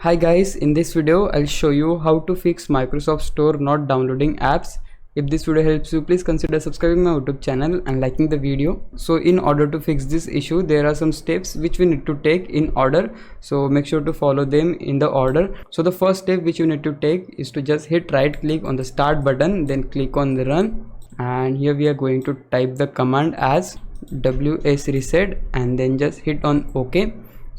Hi guys, in this video I'll show you how to fix Microsoft Store not downloading apps. If this video helps you, please consider subscribing my YouTube channel and liking the video. So in order to fix this issue, there are some steps which we need to take in order. So make sure to follow them in the order. So the first step which you need to take is to just hit right click on the start button, then click on the run. And here we are going to type the command as ws reset and then just hit on OK.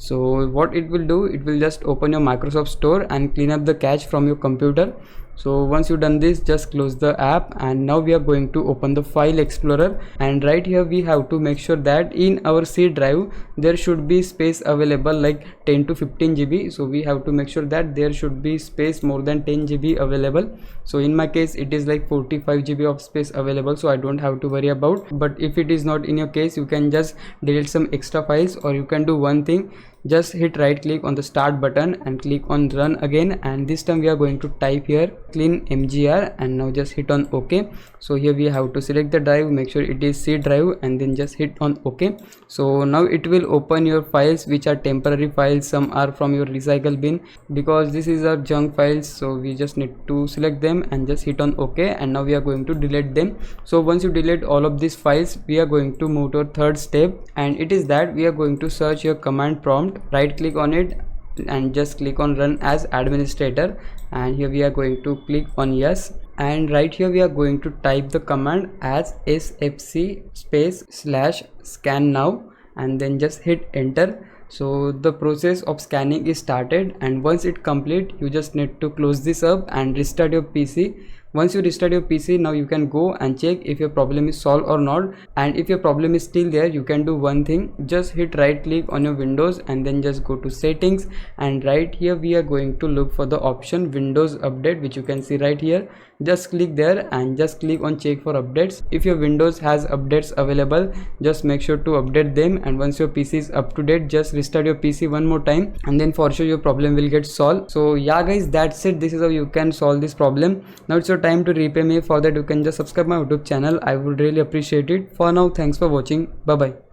So what it will do, it will just open your Microsoft Store and clean up the cache from your computer. So once you've done this, just close the app, and now we are going to open the file explorer. And right here we have to make sure that in our C drive there should be space available like 10 to 15 GB. So we have to make sure that there should be space more than 10 GB available. So in my case it is like 45 GB of space available, so I don't have to worry about. But if it is not in your case, you can just delete some extra files, or you can do one thing, just hit right click on the start button and click on run again, and this time we are going to type here clean mgr, and now just hit on OK. So here we have to select the drive, make sure it is C drive, and then just hit on OK. So now it will open your files which are temporary files. Some are from your recycle bin, because this is our junk files, so we just need to select them and just hit on OK. And now we are going to delete them. So once you delete all of these files, we are going to move to our third step, and it is that we are going to search your command prompt. Right click on it and just click on run as administrator, and here we are going to click on yes, and right here we are going to type the command as sfc space / scan now, and then just hit enter. So the process of scanning is started, and once it complete, you just need to close this up and restart your PC. Once you restart your PC, now you can go and check if your problem is solved or not. And if your problem is still there, you can do one thing, just hit right click on your Windows and then just go to settings, and right here we are going to look for the option Windows Update, which you can see right here. Just click there and just click on check for updates. If your Windows has updates available, just make sure to update them, and once your PC is up to date, just restart your PC one more time, and then for sure your problem will get solved. So yeah guys, that's it. This is how you can solve this problem. Now it's your time to repay me. For that, you can just subscribe my YouTube channel. I would really appreciate it. For now, thanks for watching. Bye bye.